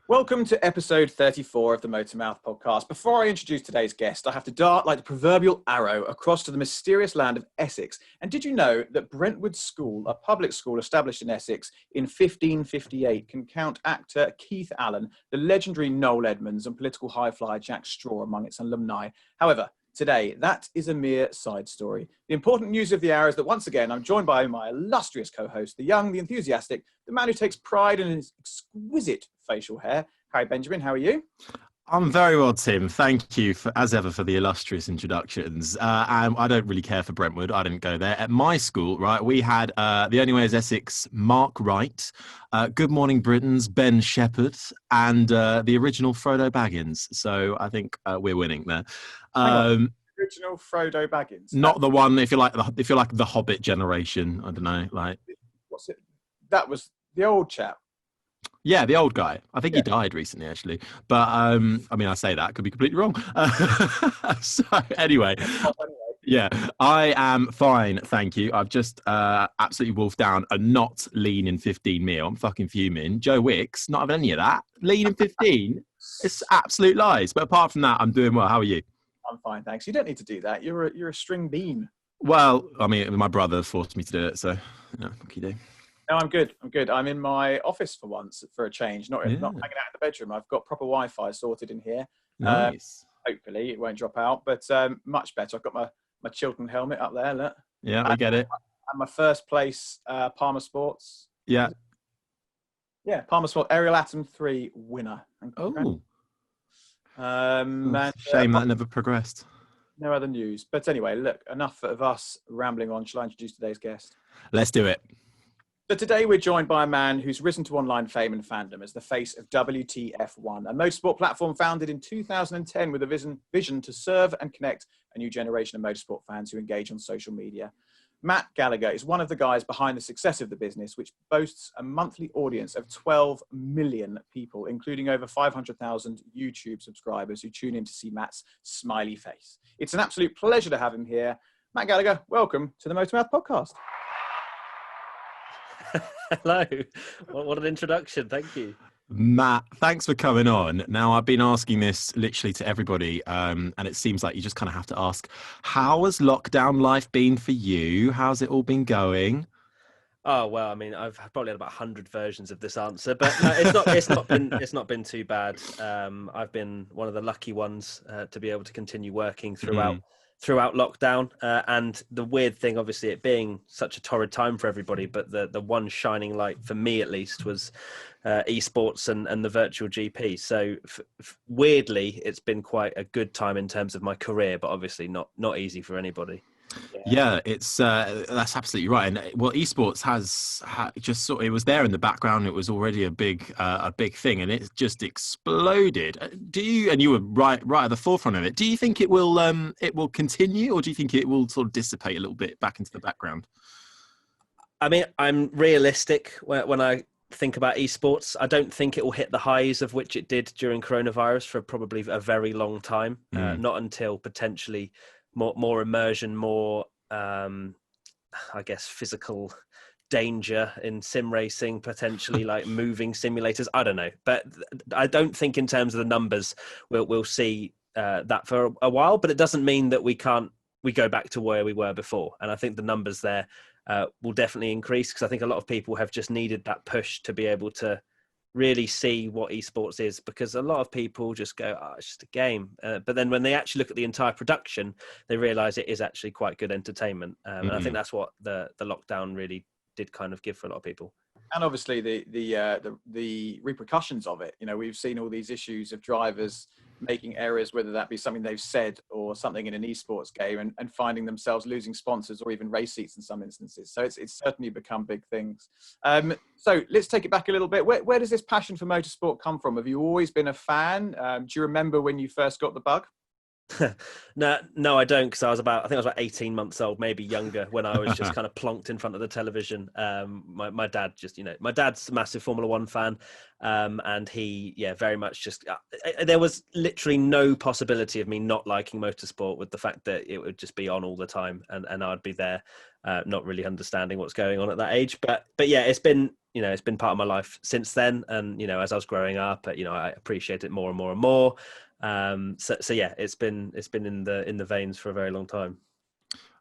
Welcome to episode 34 of the MotorMouth podcast. Before I introduce today's guest, I have to dart like the proverbial arrow across to the mysterious land of Essex. And did you know that Brentwood School, a public school established in Essex in 1558, can count actor Keith Allen, the legendary Noel Edmonds, and political high-flyer Jack Straw among its alumni? However, today, that is a mere side story. The important news of the hour is that once again, I'm joined by my illustrious co-host, the young, the enthusiastic, the man who takes pride in his exquisite facial hair. Harry Benjamin, how are you? I'm very well, Tim. Thank you, as ever, for the illustrious introductions. I don't really care for Brentwood. I didn't go there. At my school, right, we had The Only Way is Essex, Mark Wright, Good Morning Britain's Ben Shepherd, and the original Frodo Baggins. So I think we're winning there. Original Frodo Baggins? Not the one, if you like the Hobbit generation. I don't know, like. What's it? That was the old chap. Yeah, the old guy. I think he died recently, actually. But, I mean, I say that. Could be completely wrong. So, anyway. Yeah, I am fine, thank you. I've just absolutely wolfed down a not lean in 15 meal. I'm fucking fuming. Joe Wicks, not having any of that. Lean in 15? It's absolute lies. But apart from that, I'm doing well. How are you? I'm fine, thanks. You don't need to do that. You're a string bean. Well, I mean, my brother forced me to do it, so, you know, what can you do? No, I'm good. I'm in my office for once, for a change. Not hanging out in the bedroom. I've got proper Wi-Fi sorted in here. Nice. Hopefully it won't drop out, but much better. I've got my Chiltern helmet up there. Look. Yeah, I get it. And my first place Palmer Sports. Yeah. Yeah, Palmer Sports Aerial Atom 3 winner. Oh. And, shame that never progressed. No other news. But anyway, look, enough of us rambling on. Shall I introduce today's guest? Let's do it. So today we're joined by a man who's risen to online fame and fandom as the face of WTF1, a motorsport platform founded in 2010 with a vision to serve and connect a new generation of motorsport fans who engage on social media. Matt Gallagher is one of the guys behind the success of the business, which boasts a monthly audience of 12 million people, including over 500,000 YouTube subscribers who tune in to see Matt's smiley face. It's an absolute pleasure to have him here. Matt Gallagher, welcome to the MotorMouth podcast. Hello. What an introduction. Thank you. Matt, thanks for coming on. Now, I've been asking this literally to everybody, and it seems like you just kind of have to ask, how has lockdown life been for you? How's it all been going? Oh, well, I mean, I've probably had about 100 versions of this answer, but no, it's not been too bad. I've been one of the lucky ones to be able to continue working throughout lockdown, and the weird thing, obviously, it being such a torrid time for everybody, but the one shining light for me at least was esports and the virtual GP. So weirdly, it's been quite a good time in terms of my career, but obviously not easy for anybody. Yeah, it's that's absolutely right. And well, esports has just sort of, it was there in the background. It was already a big thing, and it just exploded. And you were right at the forefront of it. Do you think it will continue, or do you think it will sort of dissipate a little bit back into the background? I mean, I'm realistic when I think about esports. I don't think it will hit the highs of which it did during coronavirus for probably a very long time. Not until potentially more immersion, more, I guess, physical danger in sim racing, potentially like moving simulators. I don't know. But I don't think in terms of the numbers, we'll see that for a while. But it doesn't mean that we go back to where we were before. And I think the numbers there will definitely increase, because I think a lot of people have just needed that push to be able to really see what esports is, because a lot of people just go, oh, it's just a game. But then when they actually look at the entire production, they realize it is actually quite good entertainment. And I think that's what the lockdown really did kind of give for a lot of people. And obviously the repercussions of it. You know, we've seen all these issues of drivers making errors, whether that be something they've said or something in an esports game, and finding themselves losing sponsors or even race seats in some instances. So it's certainly become big things. So let's take it back a little bit. Where does this passion for motorsport come from? Have you always been a fan? Do you remember when you first got the bug? No, I don't, because I think I was about 18 months old, maybe younger, when I was just kind of plonked in front of the television. My dad my dad's a massive Formula One fan, And he, very much just, there was literally no possibility of me not liking motorsport, with the fact that it would just be on all the time, and I'd be there, not really understanding what's going on at that age. But yeah, it's been part of my life since then. And, as I was growing up, I appreciate it more and more and more. So yeah, it's been in the veins for a very long time.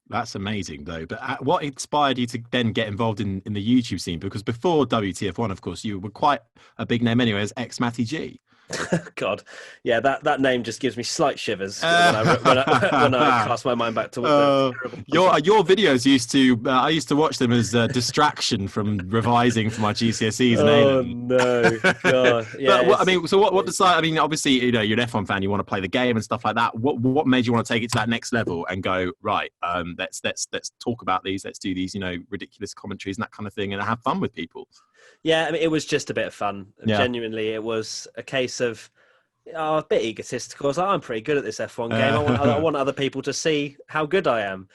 That's amazing, though. But what inspired you to then get involved in the YouTube scene? Because before WTF1, of course, you were quite a big name anyway as X Matty G. God, yeah, that name just gives me slight shivers when I cast my mind back to your videos used to. I used to watch them as a distraction from revising for my GCSEs. Oh no, God, yeah. But what decided? I mean, obviously, you're an F1 fan. You want to play the game and stuff like that. What made you want to take it to that next level and go right? Let's talk about these. Let's do these, ridiculous commentaries and that kind of thing, and have fun with people. Yeah, I mean, it was just a bit of fun. Yeah. Genuinely, it was a case of a bit egotistical. I'm pretty good at this F1 game. I want other people to see how good I am.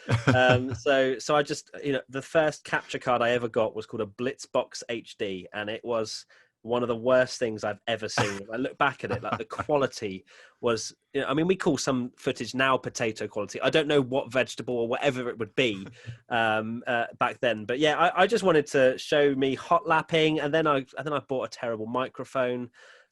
So I just, the first capture card I ever got was called a Blitzbox HD, and it was one of the worst things I've ever seen. I look back at it, like the quality was, we call some footage now potato quality. I don't know what vegetable or whatever it would be back then. But yeah, I just wanted to show me hot lapping, and then I bought a terrible microphone,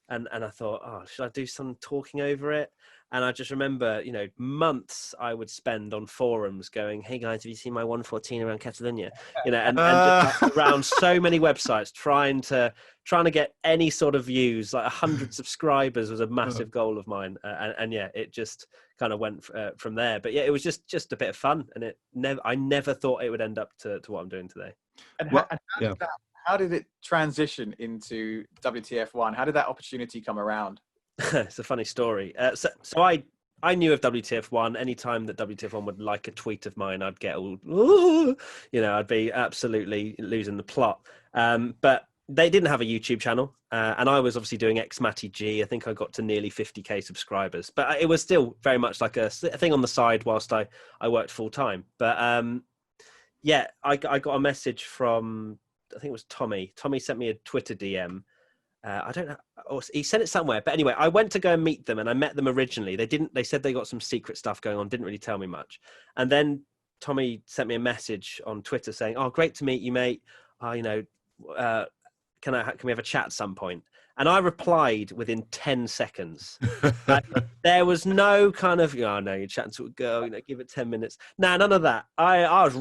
and I thought, oh, should I do some talking over it? And I just remember, months I would spend on forums going, hey guys, have you seen my 114 around Catalonia? And just around so many websites trying to get any sort of views, like 100 subscribers was a massive goal of mine. And yeah, it just kind of went from there. But yeah, it was just a bit of fun, and I never thought it would end up to what I'm doing today. And how did it transition into WTF1? How did that opportunity come around? It's a funny story. So I knew of WTF1. Anytime that WTF1 would like a tweet of mine, I'd get all, I'd be absolutely losing the plot. But they didn't have a YouTube channel, and I was obviously doing X Matty G. I think I got to nearly 50k subscribers, but it was still very much like a thing on the side whilst I worked full time. But yeah, I got a message from, I think it was Tommy. Tommy sent me a Twitter DM. I don't know. He sent it somewhere, but anyway, I went to go and meet them, and I met them originally. They said they got some secret stuff going on, didn't really tell me much. And then Tommy sent me a message on Twitter saying, "Oh, great to meet you, mate. Can we have a chat at some point?" And I replied within 10 seconds. There was no kind of, no, you're chatting to a girl, give it 10 minutes. No, none of that. I was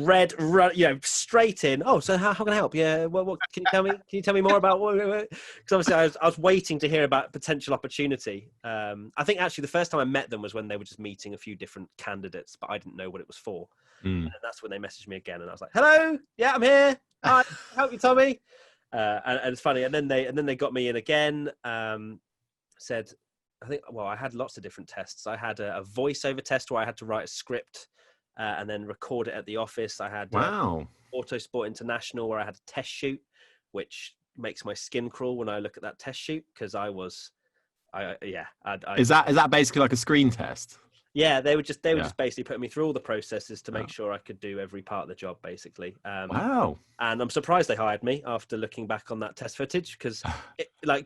straight in. Oh, so how can I help? Yeah, what can you tell me? Can you tell me more about what? Because obviously I was waiting to hear about potential opportunity. I think actually the first time I met them was when they were just meeting a few different candidates, but I didn't know what it was for. And that's when they messaged me again, and I was like, "Hello, yeah, I'm here. Hi, help you, Tommy." And it's funny, and then they got me in again. Said, I had lots of different tests. I had a voiceover test where I had to write a script and then record it at the office. I had Autosport International where I had a test shoot, which makes my skin crawl when I look at that test shoot, because Is that basically like a screen test? Yeah, they were just basically putting me through all the processes to make sure I could do every part of the job, basically. Wow. And I'm surprised they hired me after looking back on that test footage, because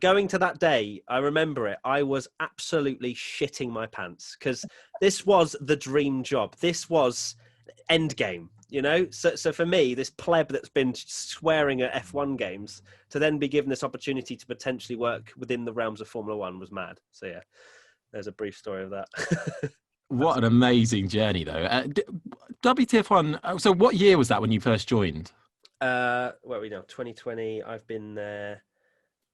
going to that day, I remember it. I was absolutely shitting my pants, because this was the dream job. This was endgame, So for me, this pleb that's been swearing at F1 games, to then be given this opportunity to potentially work within the realms of Formula One was mad. So yeah, there's a brief story of that. What an amazing journey, though. WTF1. So, what year was that when you first joined? Where are we now? 2020. I've been there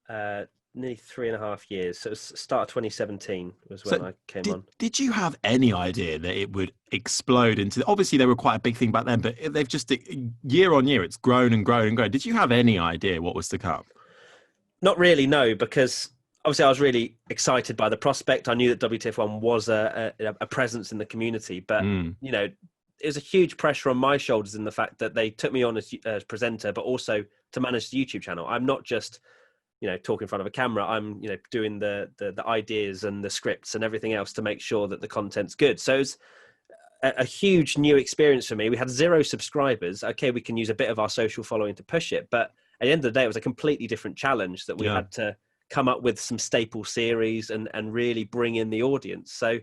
nearly 3.5 years. So, it was start of 2017 was when I came on. Did you have any idea that it would explode into? Obviously, they were quite a big thing back then, but they've just year on year, it's grown and grown and grown. Did you have any idea what was to come? Not really, no, because obviously I was really excited by the prospect. I knew that WTF1 was a presence in the community, but it was a huge pressure on my shoulders in the fact that they took me on as presenter, but also to manage the YouTube channel. I'm not just talking in front of a camera. I'm doing the ideas and the scripts and everything else to make sure that the content's good. So it's a huge new experience for me. We had 0 subscribers. Okay, we can use a bit of our social following to push it, but at the end of the day, it was a completely different challenge that we had to come up with some staple series and really bring in the audience. So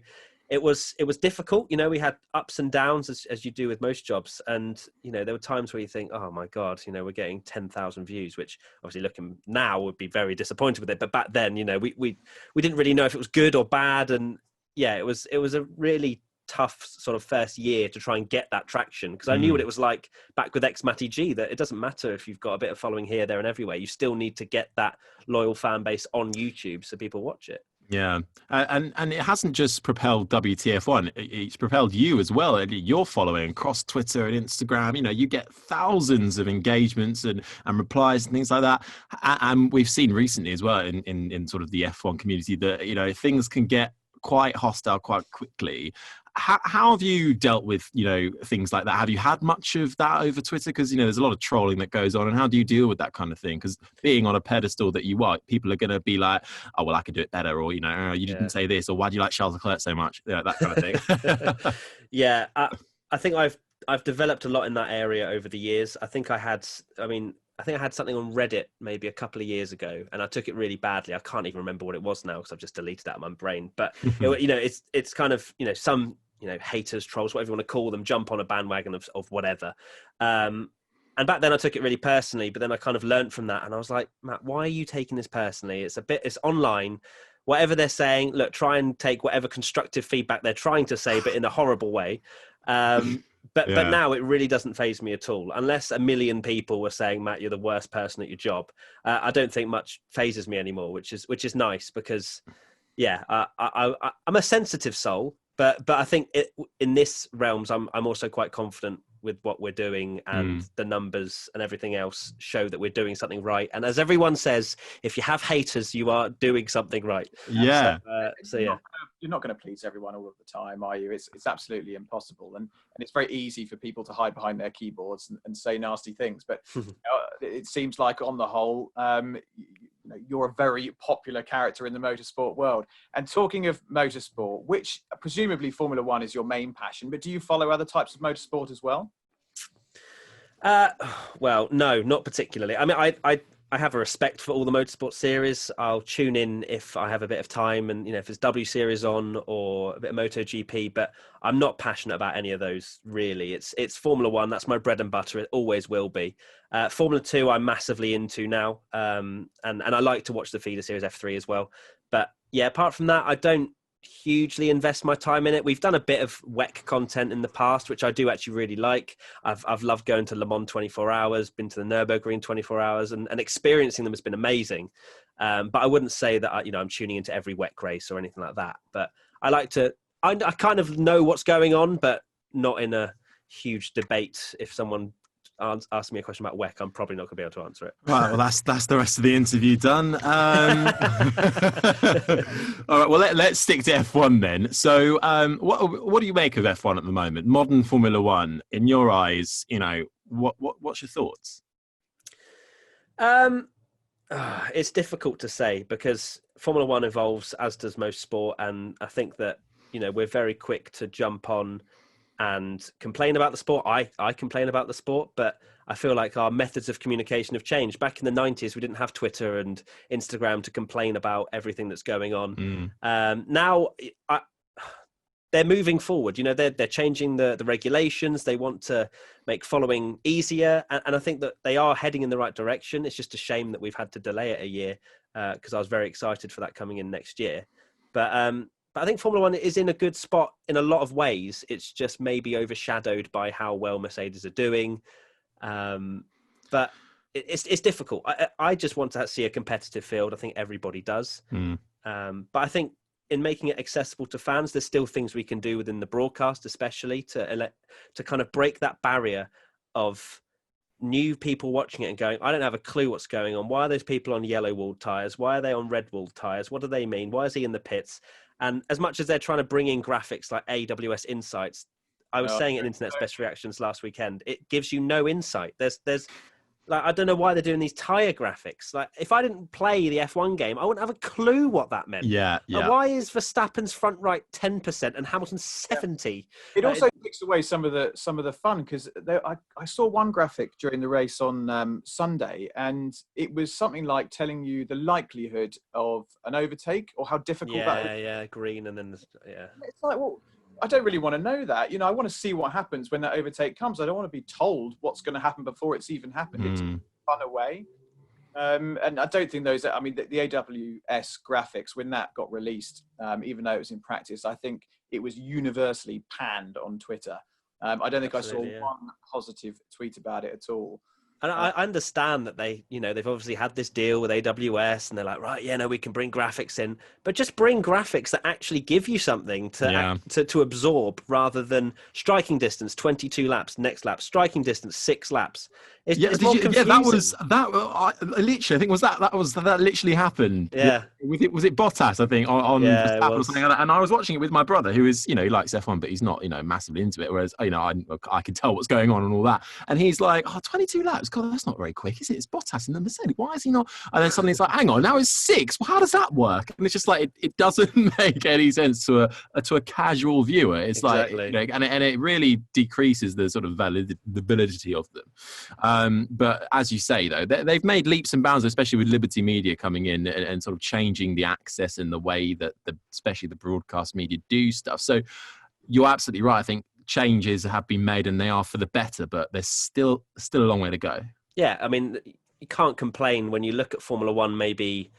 it was difficult. You know, we had ups and downs as you do with most jobs. And, you know, there were times where you think, oh my God, you know, we're getting 10,000 views, which obviously looking now would be very disappointed with it. But back then, you know, we didn't really know if it was good or bad. And yeah, it was a really tough sort of first year to try and get that traction, because I knew what it was like back with Matty G, that it doesn't matter if you've got a bit of following here, there and everywhere. You still need to get that loyal fan base on YouTube so people watch it. Yeah, and it hasn't just propelled WTF1; it's propelled you as well. You're following across Twitter and Instagram. You know, you get thousands of engagements and replies and things like that. And we've seen recently as well in sort of the F1 community that, you know, things can get quite hostile quite quickly. How have you dealt with, you know, things like that? Have you had much of that over Twitter? Because, you know, there's a lot of trolling that goes on. And how do you deal with that kind of thing? Because being on a pedestal that you are, people are going to be like, oh, well, I could do it better. Or, you know, oh, you didn't say this. Or why do you like Charles Leclerc so much? You know, that kind of thing. Yeah, I think I've developed a lot in that area over the years. I think I had something on Reddit maybe a couple of years ago, and I took it really badly. I can't even remember what it was now because I've just deleted it out of my brain. But you know, it's kind of, you know, some, you know, haters, trolls, whatever you want to call them, jump on a bandwagon of whatever. And back then I took it really personally, but then I kind of learned from that, and I was like, Matt, why are you taking this personally? It's online. Whatever they're saying, look, try and take whatever constructive feedback they're trying to say, but in a horrible way. But now it really doesn't faze me at all. Unless a million people were saying, Matt, you're the worst person at your job, I don't think much phases me anymore, which is nice, because yeah, I'm a sensitive soul, but I think in this realms, I'm also quite confident with what we're doing, and the numbers and everything else show that we're doing something right. And as everyone says, if you have haters, you are doing something right. Yeah. So yeah. You're not going to please everyone all of the time, are you? It's absolutely impossible, and it's very easy for people to hide behind their keyboards and say nasty things. But it seems like, on the whole, you know, you're a very popular character in the motorsport world. And talking of motorsport, which presumably Formula One is your main passion, but do you follow other types of motorsport as well? Well, no, not particularly. I mean, I have a respect for all the motorsport series. I'll tune in if I have a bit of time, and, you know, if there's W Series on or a bit of MotoGP, but I'm not passionate about any of those really. It's Formula One. That's my bread and butter. It always will be. Formula 2 I'm massively into now. And I like to watch the feeder series F3 as well. But yeah, apart from that, I don't hugely invest my time in it. We've done a bit of WEC content in the past, which I do actually really like. I've loved going to Le Mans 24 hours, been to the Nürburgring 24 hours, and experiencing them has been amazing. But I wouldn't say that I'm tuning into every WEC race or anything like that. But I like to, I kind of know what's going on, but not in a huge debate. If someone ask me a question about WEC, I'm probably not going to be able to answer it. Right, well, that's the rest of the interview done. All right, well, let's stick to F1 then. So, what do you make of F1 at the moment? Modern Formula One, in your eyes, you know, what's your thoughts? It's difficult to say, because Formula One evolves, as does most sport, and I think that, you know, we're very quick to jump on and complain about the sport. I complain about the sport, but I feel like our methods of communication have changed. Back in the 90s, we didn't have Twitter and Instagram to complain about everything that's going on. Now they're moving forward. You know, they're changing the regulations. They want to make following easier, and I think that they are heading in the right direction. It's just a shame that we've had to delay it a year, because I was very excited for that coming in next year. But I think Formula One is in a good spot in a lot of ways. It's just maybe overshadowed by how well Mercedes are doing. But it's difficult. I just want to see a competitive field. I think everybody does. But I think in making it accessible to fans, there's still things we can do within the broadcast, especially to kind of break that barrier of new people watching it and going, I don't have a clue what's going on. Why are those people on yellow walled tyres? Why are they on red walled tyres? What do they mean? Why is he in the pits? And as much as they're trying to bring in graphics like AWS Insights, I was saying it in Internet's Best Reactions last weekend, it gives you no insight. There's Like, I don't know why they're doing these tyre graphics. Like, if I didn't play the F1 game, I wouldn't have a clue what that meant. Yeah, yeah. Like, why is Verstappen's front right 10% and Hamilton's 70? It also takes away some of the fun, because I saw one graphic during the race on Sunday, and it was something like telling you the likelihood of an overtake or how difficult that is. Yeah, green, and then It's like, well, I don't really want to know that. I want to see what happens when that overtake comes. I don't want to be told what's going to happen before it's even happened. It's fun away. And I don't think those, I mean, the AWS graphics, when that got released, even though it was in practice, I think it was universally panned on Twitter. I don't think I saw one positive tweet about it at all. And I understand that they've obviously had this deal with AWS, and they're like, right, yeah, no, we can bring graphics in, but just bring graphics that actually give you something to absorb, rather than striking distance 22 laps, next lap striking distance 6 laps. It's more confusing. Literally, I think that literally happened. Yeah. Was it Bottas, I think, on Verstappen or something like that? And I was watching it with my brother, who is, he likes F1, but he's not, massively into it. Whereas, I can tell what's going on and all that. And he's like, 22 laps. God, that's not very quick, is it? It's Bottas in the Mercedes. Why is he not? And then suddenly it's like, hang on, now it's 6. Well, how does that work? And it's just like, it doesn't make any sense to a casual viewer. It's exactly. like, and it really decreases the sort of the validity of them. But as you say, though, they've made leaps and bounds, especially with Liberty Media coming in and sort of changing the access and the way that especially the broadcast media do stuff. So you're absolutely right. I think changes have been made and they are for the better, but there's still a long way to go. Yeah, I mean, you can't complain when you look at Formula One, maybe,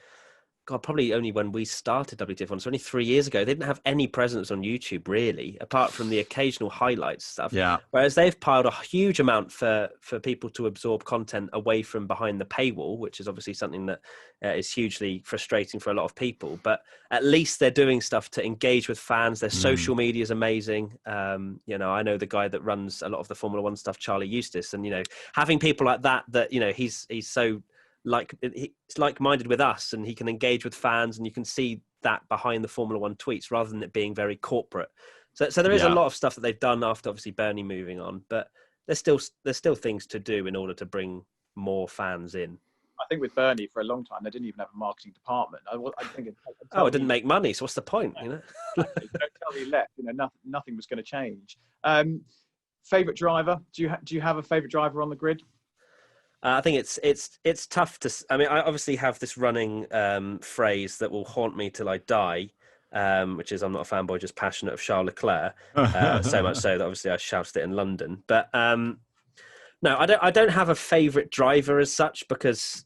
God, probably only when we started WTF1, so only 3 years ago, they didn't have any presence on YouTube, really, apart from the occasional highlights stuff. Yeah. Whereas they've piled a huge amount for people to absorb content away from behind the paywall, which is obviously something that is hugely frustrating for a lot of people. But at least they're doing stuff to engage with fans. Their social media is amazing. I know the guy that runs a lot of the Formula One stuff, Charlie Eustace, and, having people like that, he's so... he's like-minded with us, and he can engage with fans, and you can see that behind the Formula One tweets rather than it being very corporate. So there is a lot of stuff that they've done after obviously Bernie moving on, but there's still things to do in order to bring more fans in. I think with Bernie for a long time, they didn't even have a marketing department. I think it didn't make money, so what's the point? Don't tell he left. Nothing was going to change. Favorite driver? Do you have a favorite driver on the grid? I think it's tough to. I mean, I obviously have this running phrase that will haunt me till I die, which is I'm not a fanboy, just passionate of Charles Leclerc. So much so that obviously I shouted it in London. But no, I don't have a favourite driver as such, because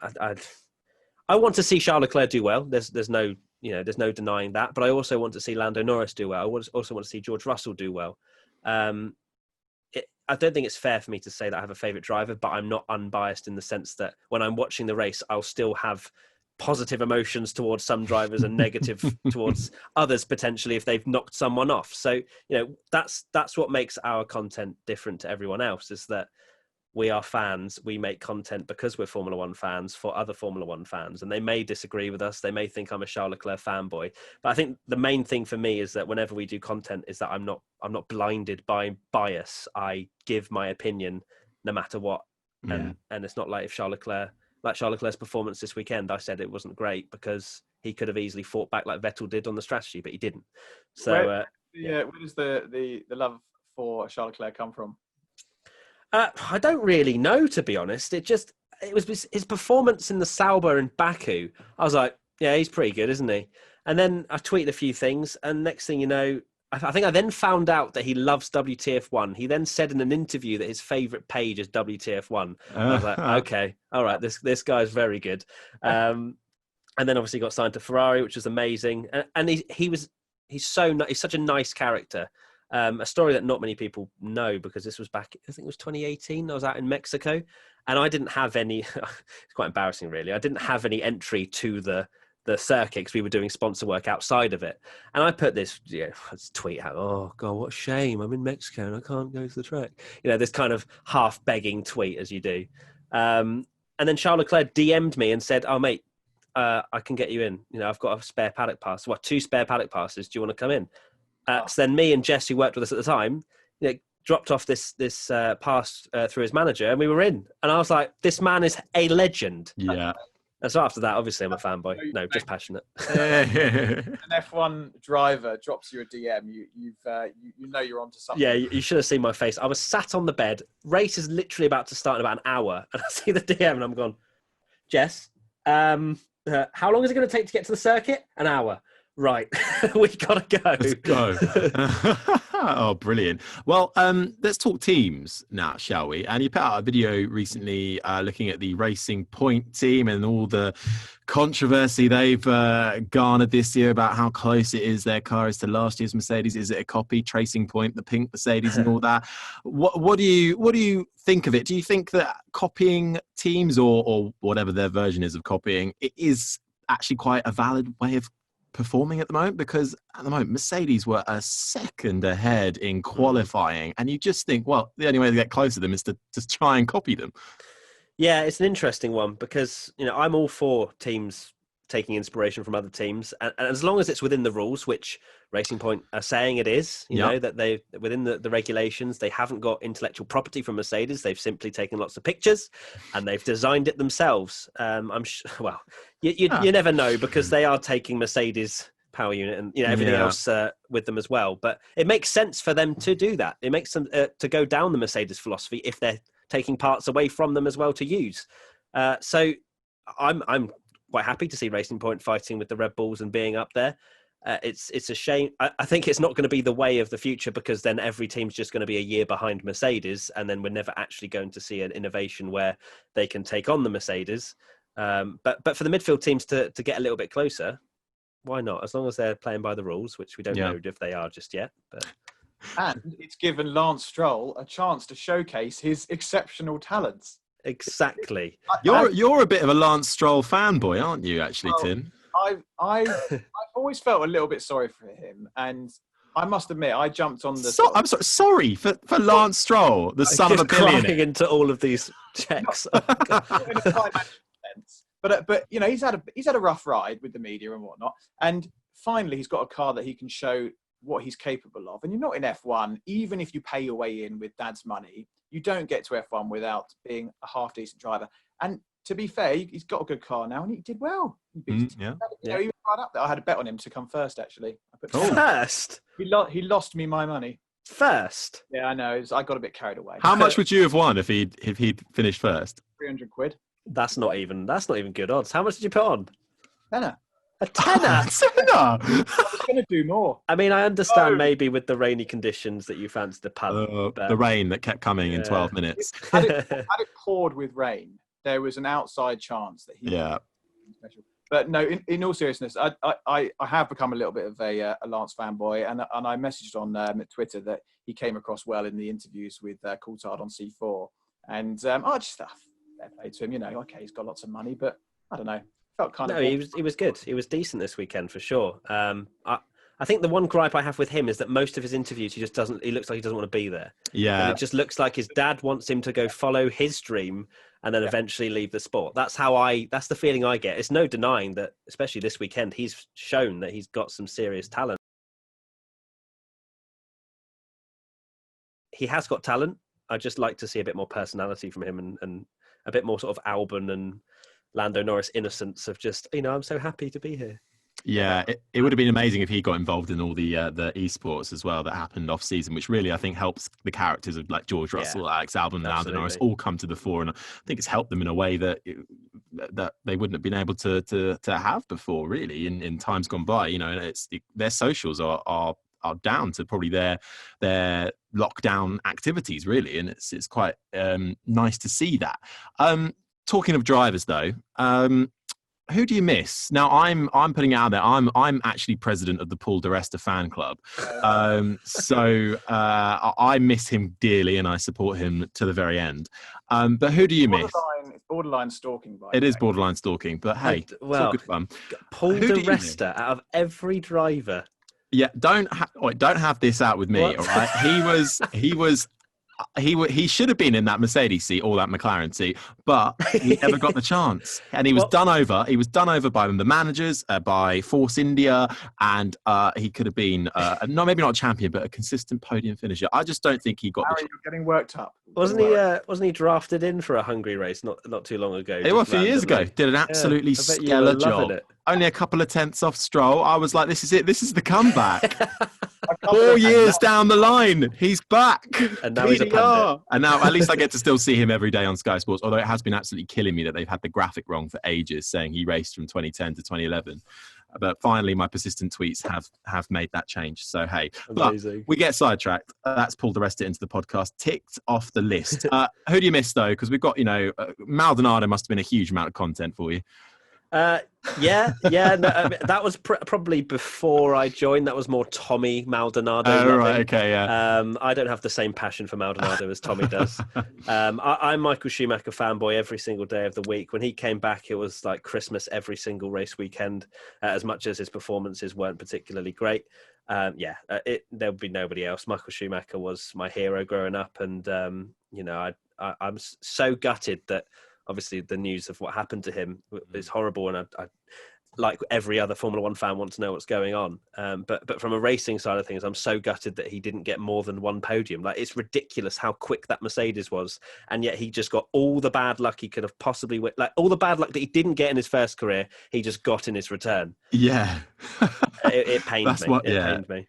I want to see Charles Leclerc do well. There's no denying that. But I also want to see Lando Norris do well. I also want to see George Russell do well. I don't think it's fair for me to say that I have a favourite driver, but I'm not unbiased in the sense that when I'm watching the race, I'll still have positive emotions towards some drivers and negative towards others, potentially, if they've knocked someone off. So, that's what makes our content different to everyone else, is that we are fans. We make content because we're Formula One fans for other Formula One fans, and they may disagree with us. They may think I'm a Charles Leclerc fanboy, but I think the main thing for me is that whenever we do content, is that I'm not blinded by bias. I give my opinion no matter what, and it's not like Charles Leclerc's performance this weekend. I said it wasn't great because he could have easily fought back like Vettel did on the strategy, but he didn't. So where does the love for Charles Leclerc come from? I don't really know, to be honest. It was his performance in the Sauber in Baku. I was like, yeah, he's pretty good, isn't he? And then I tweeted a few things, and next thing you know, I think I then found out that he loves WTF1. He then said in an interview that his favourite page is WTF1. I was like, okay, all right, this guy's very good. And then obviously got signed to Ferrari, which was amazing. And he's such a nice character. A story that not many people know, because this was back, I think it was 2018. I was out in Mexico, and I didn't have any. It's quite embarrassing, really. I didn't have any entry to the circuit because we were doing sponsor work outside of it. And I put this tweet out. Oh God, what a shame! I'm in Mexico and I can't go to the track. This kind of half begging tweet, as you do. And then Charles Leclerc DM'd me and said, "Oh mate, I can get you in. I've got a spare paddock pass. 2 spare paddock passes. Do you want to come in?" So then me and Jess, who worked with us at the time, dropped off this pass through his manager, and we were in. And I was like, this man is a legend. Yeah. And so after that, obviously, I'm a fanboy. No, just passionate. An F1 driver drops you a DM, you know you're onto something. Yeah, you should have seen my face. I was sat on the bed. Race is literally about to start in about an hour, and I see the DM, and I'm gone, Jess, how long is it going to take to get to the circuit? An hour. Right, we gotta go. Let's go. Oh, brilliant. Well, let's talk teams now, shall we? And you put out a video recently looking at the Racing Point team and all the controversy they've garnered this year about how close it is their car is to last year's Mercedes. Is it a copy? Tracing Point, the pink Mercedes, and all that. What do you think of it? Do you think that copying teams or whatever their version is of copying, it is actually quite a valid way of performing at the moment? Because at the moment Mercedes were a second ahead in qualifying, and you just think, well, the only way to get close to them is to just try and copy them. Yeah, it's an interesting one because, you know, I'm all for teams taking inspiration from other teams, and as long as it's within the rules, which Racing Point are saying it is, you know, that they within the regulations, they haven't got intellectual property from Mercedes. They've simply taken lots of pictures and they've designed it themselves. Well, you never know, because they are taking Mercedes power unit and, you know, everything else with them as well. But it makes sense for them to do that. It makes them to go down the Mercedes philosophy if they're taking parts away from them as well to use. So I'm quite happy to see Racing Point fighting with the Red Bulls and being up there. It's a shame. I think it's not going to be the way of the future, because then every team's just going to be a year behind Mercedes, and then we're never actually going to see an innovation where they can take on the Mercedes. But for the midfield teams to get a little bit closer, why not? As long as they're playing by the rules, which we don't know if they are just yet. But and it's given Lance Stroll a chance to showcase his exceptional talents. Exactly. You're a bit of a Lance Stroll fanboy, aren't you, actually, Tim? I've always felt a little bit sorry for him, and I must admit, I jumped on the. I'm sorry for Lance Stroll, the son of a billionaire. Into all of these checks. But you know, he's had a rough ride with the media and whatnot, and finally he's got a car that he can show what he's capable of. And you're not in F1, even if you pay your way in with dad's money, you don't get to F1 without being a half decent driver. And to be fair, he's got a good car now, and he did well. He was right up there. I had a bet on him to come first, actually. First? He lost me my money. First? Yeah, I know. I got a bit carried away. How much would you have won if he'd finished first? 300 quid. That's not even good odds. How much did you put on? Tenner. A tenner? I was going to do more. I mean, I understand maybe with the rainy conditions that you fancied the punt. The rain that kept coming in 12 minutes. Had it poured with rain, there was an outside chance that he special. But no, in all seriousness, I have become a little bit of a Lance fanboy, and I messaged on Twitter that he came across well in the interviews with Coulthard on C4, and just stuff. Fair play to him, you know. Okay, he's got lots of money, but I don't know. Felt kind of. No, he was good. He was decent this weekend for sure. I think the one gripe I have with him is that most of his interviews, he looks like he doesn't want to be there. Yeah. And it just looks like his dad wants him to go follow his dream and then eventually leave the sport. That's the feeling I get. It's no denying that, especially this weekend, he's shown that he's got some serious talent. He has got talent. I'd just like to see a bit more personality from him and a bit more sort of Albon and Lando Norris innocence of just, you know, I'm so happy to be here. Yeah, it would have been amazing if he got involved in all the esports as well that happened off season, which really I think helps the characters of like George Russell, Alex Albon, and Lando Norris all come to the fore, and I think it's helped them in a way that they wouldn't have been able to have before, really, in times gone by. You know, and their socials are down to probably their lockdown activities, really, and it's quite nice to see that. Talking of drivers, though. Who do you miss? Now, I'm putting it out there. I'm actually president of the Paul Di Resta fan club, so I miss him dearly, and I support him to the very end. But who do you miss? It's borderline stalking. It is borderline stalking, but hey, it's all good fun. Paul Di Resta, out of every driver. Yeah, don't have this out with me. What? All right, he was he should have been in that Mercedes seat or that McLaren seat, but he never got the chance. And he was done over. He was done over by the managers, by Force India, and he could have been maybe not a champion, but a consistent podium finisher. I just don't think he got the chance. You're getting worked up. Wasn't he drafted in for a Hungary race not too long ago? It was a few years ago. Did an absolutely stellar job. Only a couple of tenths off Stroll. I was like, this is it. This is the comeback. 4 years down the line, he's back. And now he's a pundit. And now at least I get to still see him every day on Sky Sports, although it has been absolutely killing me that they've had the graphic wrong for ages, saying he raced from 2010 to 2011. But finally, my persistent tweets have made that change. So, hey, but we get sidetracked. That's pulled the rest of it into the podcast. Ticked off the list. Who do you miss, though? Because we've got, Maldonado must have been a huge amount of content for you. Yeah. No, that was probably before I joined. That was more Tommy Maldonado. Oh, right, okay, yeah. I don't have the same passion for Maldonado as Tommy does. I'm Michael Schumacher fanboy every single day of the week. When he came back, it was like Christmas every single race weekend. As much as his performances weren't particularly great, there would be nobody else. Michael Schumacher was my hero growing up, and I'm so gutted that. Obviously, the news of what happened to him is horrible, and I like every other Formula One fan, want to know what's going on. But from a racing side of things, I'm so gutted that he didn't get more than one podium. Like, it's ridiculous how quick that Mercedes was, and yet he just got all the bad luck he could have possibly. Like, all the bad luck that he didn't get in his first career, he just got in his return. Yeah, it pained me. It pained me.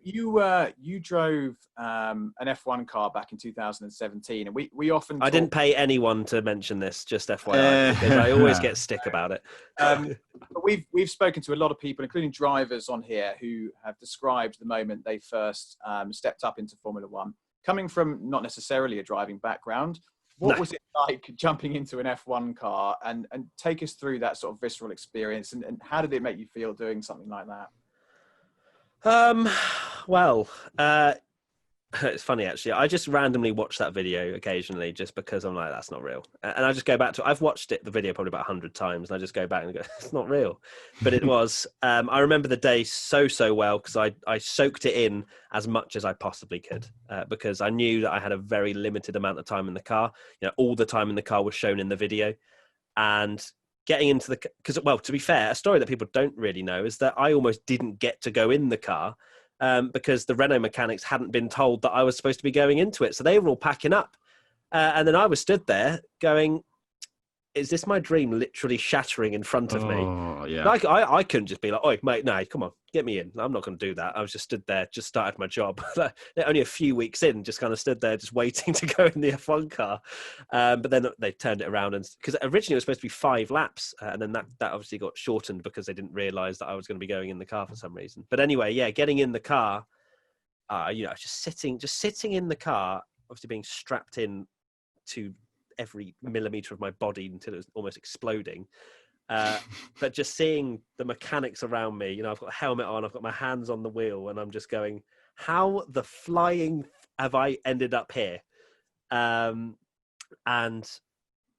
You drove an F1 car back in 2017, and we often. I didn't pay anyone to mention this, just FYI, because I always get stick about it. But we've spoken to a lot of people, including drivers on here, who have described the moment they first stepped up into Formula One, coming from not necessarily a driving background. What was it like jumping into an F1 car, and take us through that sort of visceral experience, and how did it make you feel doing something like that? It's funny, actually. I just randomly watch that video occasionally just because I'm like, that's not real. And I just go back to, I've watched the video probably about 100 times, and I just go back and go, it's not real. But it was. I remember the day so well because I soaked it in as much as I possibly could because I knew that I had a very limited amount of time in the car. All the time in the car was shown in the video. And getting into because to be fair, a story that people don't really know is that I almost didn't get to go in the car because the Renault mechanics hadn't been told that I was supposed to be going into it. So they were all packing up. And then I was stood there going, is this my dream literally shattering in front of me? Yeah. I couldn't just be like, oi, mate, no, come on, get me in. I'm not going to do that. I was just stood there, just started my job. Only a few weeks in, just kind of stood there, just waiting to go in the F1 car. But then they turned it around, and because originally it was supposed to be 5 laps, and then that obviously got shortened because they didn't realise that I was going to be going in the car for some reason. But anyway, yeah, getting in the car, just sitting in the car, obviously being strapped in to every millimeter of my body until it was almost exploding. But just seeing the mechanics around me, I've got a helmet on, I've got my hands on the wheel, and I'm just going, how the flying have I ended up here? And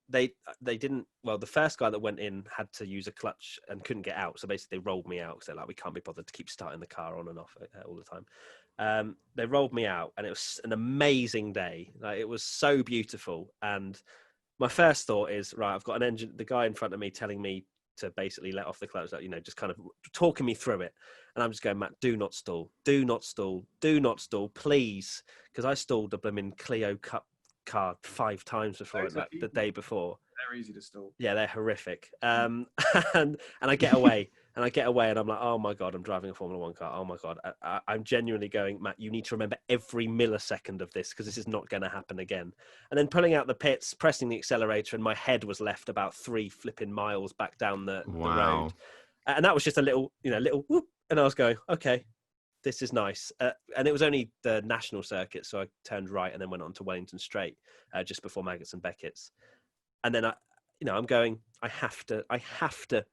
they didn't, the first guy that went in had to use a clutch and couldn't get out. So basically they rolled me out because they're like, we can't be bothered to keep starting the car on and off all the time. They rolled me out, and it was an amazing day. Like, it was so beautiful. And my first thought is, right, I've got the guy in front of me telling me to basically let off the clutch, just kind of talking me through it. And I'm just going, Matt, do not stall, please. Because I stalled a blooming Clio Cup car 5 times before the day before. They're easy to stall. Yeah, they're horrific. And I get away. And I'm like, oh my God, I'm driving a Formula One car. Oh my God. I'm genuinely going, Matt, you need to remember every millisecond of this because this is not going to happen again. And then pulling out the pits, pressing the accelerator, and my head was left about 3 flipping miles back down the road. And that was just a little whoop. And I was going, okay, this is nice. And it was only the national circuit. So I turned right and then went on to Wellington Straight just before Maggots and Beckett's. And then I'm going, I have to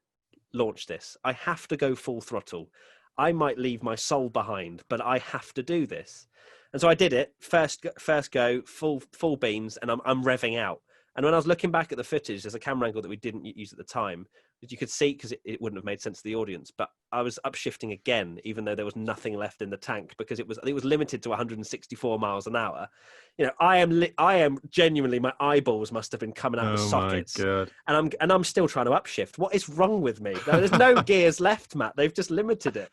launch this. I have to go full throttle. I might leave my soul behind, but I have to do this. And so I did it. First go, full beans, and I'm revving out. And when I was looking back at the footage, there's a camera angle that we didn't use at the time, you could see, because it wouldn't have made sense to the audience, but I was upshifting again, even though there was nothing left in the tank, because it was limited to 164 miles an hour. You know, I am genuinely, my eyeballs must have been coming out of the sockets. Oh my God. And I'm still trying to upshift. What is wrong with me? There's no gears left, Matt. They've just limited it.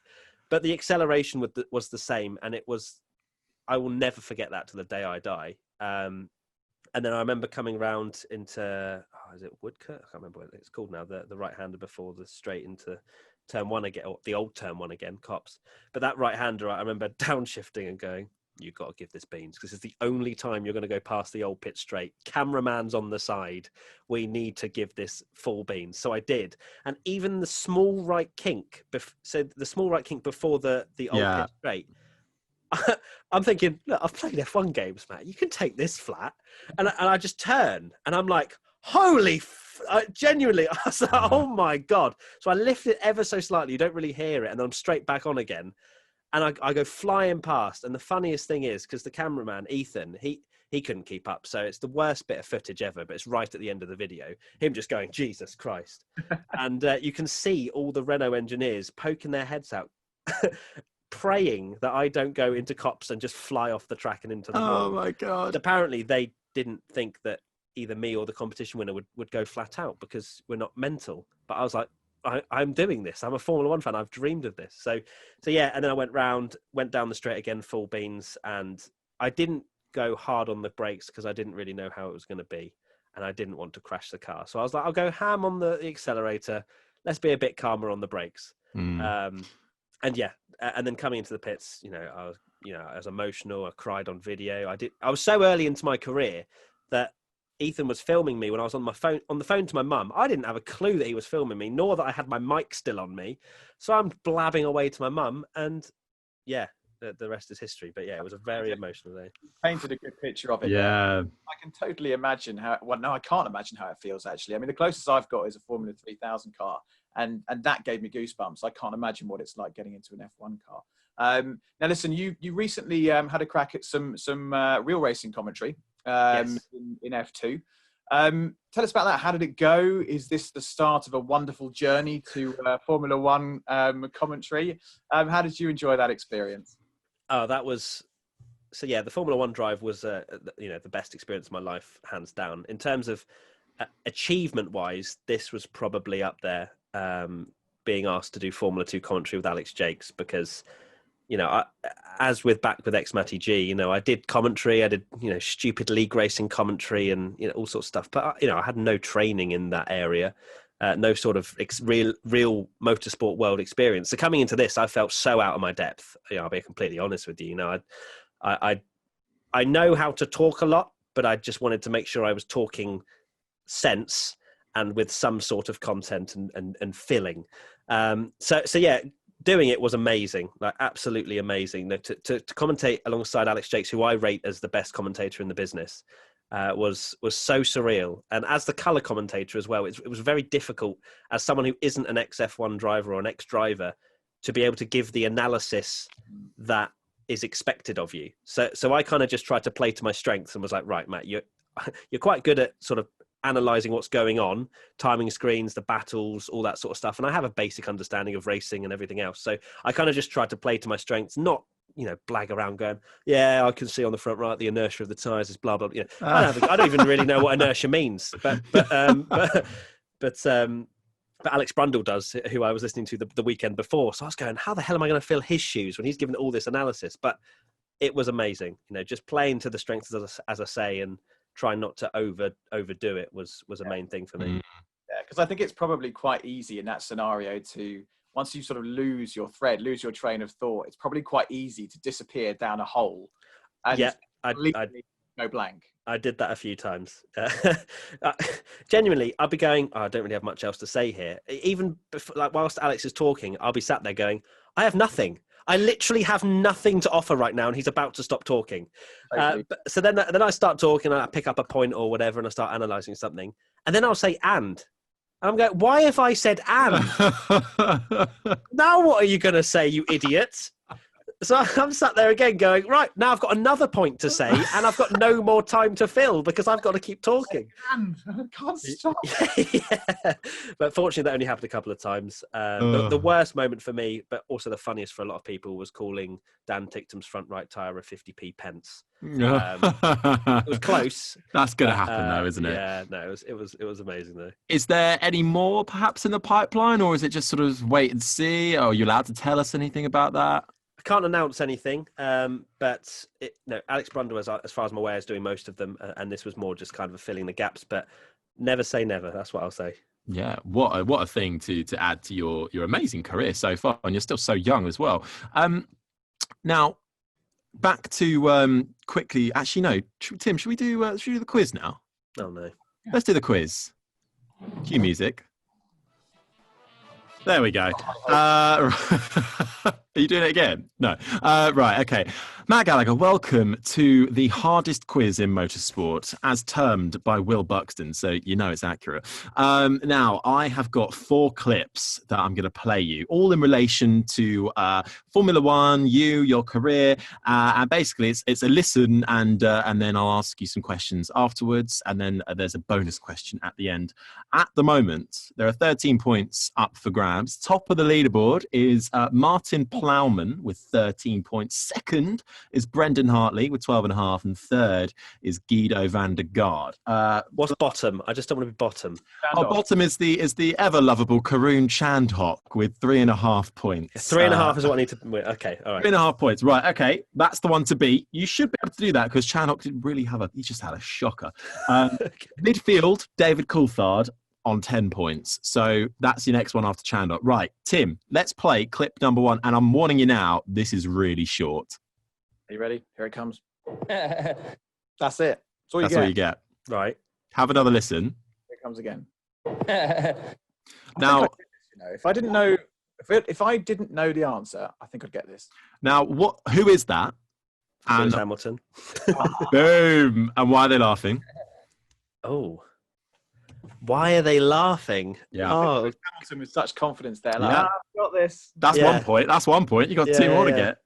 But the acceleration was the same, and I will never forget that to the day I die. And then I remember coming round into, is it Woodcote? I can't remember what it's called now. The right-hander before the straight into turn one again, or the old turn one again, Cops. But that right-hander, I remember downshifting and going, you've got to give this beans, because it's the only time you're going to go past the old pit straight. Cameraman's on the side. We need to give this full beans. So I did. And even the small right kink, before the old pit straight, I'm thinking, look, I've played F1 games, Matt. You can take this flat. And I just turn, and I'm like, genuinely, I was like, oh my God. So I lift it ever so slightly. You don't really hear it. And then I'm straight back on again. And I go flying past. And the funniest thing is, because the cameraman, Ethan, he couldn't keep up. So it's the worst bit of footage ever, but it's right at the end of the video. Him just going, Jesus Christ. And you can see all the Renault engineers poking their heads out, praying that I don't go into Cops and just fly off the track and into the wall. Oh my God. But apparently they didn't think that either me or the competition winner would go flat out, because we're not mental. But I was like, I'm doing this. I'm a Formula One fan. I've dreamed of this. So yeah. And then I went down the straight again, full beans. And I didn't go hard on the brakes because I didn't really know how it was going to be. And I didn't want to crash the car. So I was like, I'll go ham on the accelerator. Let's be a bit calmer on the brakes. And yeah. And then coming into the pits, I was emotional. I cried on video. I was so early into my career that Ethan was filming me when I was on the phone to my mum. I didn't have a clue that he was filming me, nor that I had my mic still on me. So I'm blabbing away to my mum, and yeah, the rest is history. But yeah, it was a very emotional day. You painted a good picture of it. Yeah. I can totally imagine no, I can't imagine how it feels, actually. I mean, the closest I've got is a Formula 3000 car, and that gave me goosebumps. I can't imagine what it's like getting into an F1 car. Now, listen, you recently had a crack at some real racing commentary. Yes. in F2. Tell us about that. How did it go? Is this the start of a wonderful journey to Formula One commentary? How did you enjoy that experience? Oh, the Formula One drive was the best experience of my life, hands down. In terms of achievement wise, this was probably up there, being asked to do Formula 2 commentary with Alex Jakes, because as with ex-Matty G, I did commentary, I did, stupid league racing commentary and, all sorts of stuff. But, I had no training in that area, no sort of real motorsport world experience. So coming into this, I felt so out of my depth. I'll be completely honest with you. I know how to talk a lot, but I just wanted to make sure I was talking sense and with some sort of content and filling. So yeah, doing it was amazing, like absolutely amazing. To commentate alongside Alex Jakes, who I rate as the best commentator in the business, was so surreal. And as the colour commentator as well, it was very difficult as someone who isn't an ex-F1 driver or an ex-driver to be able to give the analysis that is expected of you. So I kind of just tried to play to my strengths and was like, right, Matt, you're quite good at sort of analyzing what's going on, timing screens, the battles, all that sort of stuff. And I have a basic understanding of racing and everything else. So I kind of just tried to play to my strengths, not, blag around going, yeah, I can see on the front right, the inertia of the tires is blah, blah, blah. I don't even really know what inertia means, but Alex Brundle does, who I was listening to the weekend before. So I was going, how the hell am I going to fill his shoes when he's given all this analysis? But it was amazing, just playing to the strengths, as I say, and trying not to overdo it was a main thing for me. Yeah, because I think it's probably quite easy in that scenario to, once you sort of lose your thread, lose your train of thought, it's probably quite easy to disappear down a hole and I go blank. I did that a few times. Genuinely, I'll be going, I don't really have much else to say here. Even before, whilst Alex is talking, I'll be sat there going, I have nothing. I literally have nothing to offer right now, and he's about to stop talking. So then I start talking, and I pick up a point or whatever, and I start analysing something. And then I'll say, and I'm going, why have I said and? Now what are you going to say, you idiot? So I'm sat there again going, right, now I've got another point to say and I've got no more time to fill because I've got to keep talking. I can't stop. Yeah. But fortunately, that only happened a couple of times. The worst moment for me, but also the funniest for a lot of people, was calling Dan Tictum's front right tyre a 50p pence. It was close. That's going to happen though, isn't it? Yeah, no, it was amazing though. Is there any more perhaps in the pipeline, or is it just sort of wait and see? Or are you allowed to tell us anything about that? I can't announce anything, but Alex Brunder, as far as I'm aware, is doing most of them, and this was more just kind of filling the gaps. But never say never. That's what I'll say. Yeah, what a thing to add to your amazing career so far, and you're still so young as well. Now, back to quickly. Actually, no, Tim, should we do the quiz now? Oh no, let's do the quiz. Cue music. There we go. Are you doing it again? No. Right, okay. Matt Gallagher, welcome to the hardest quiz in motorsport, as termed by Will Buxton, so you know it's accurate. Now, I have got 4 clips that I'm going to play you, all in relation to Formula One, your career, and basically it's a listen, and then I'll ask you some questions afterwards, and then there's a bonus question at the end. At the moment, there are 13 points up for grabs. Top of the leaderboard is Martin Plowman with 13 points. Second is Brendan Hartley with 12.5, and third is Guido van der Gaard. What's bottom? I just don't want to be bottom. Bottom is the ever lovable Karun Chandhok with 3.5 points. 3.5 is what I need to win. Okay, all right. 3.5 points. Right, okay. That's the one to beat. You should be able to do that because Chandhok didn't really he just had a shocker. Okay. Midfield, David Coulthard on 10 points. So that's your next one after Chandhok. Right, Tim, let's play clip number 1. And I'm warning you now, this is really short. Are you ready? Here it comes. That's it. That's all you get. Right. Have another listen. Here it comes again. Now, if I didn't know the answer, I think I'd get this. Now, who is that? Lewis Hamilton. Boom. And why are they laughing? Oh. Why are they laughing? Yeah. Oh, Hamilton with such confidence there. Like, Yeah. I've got this. That's 1 point. That's 1 point. You got 2 more to get.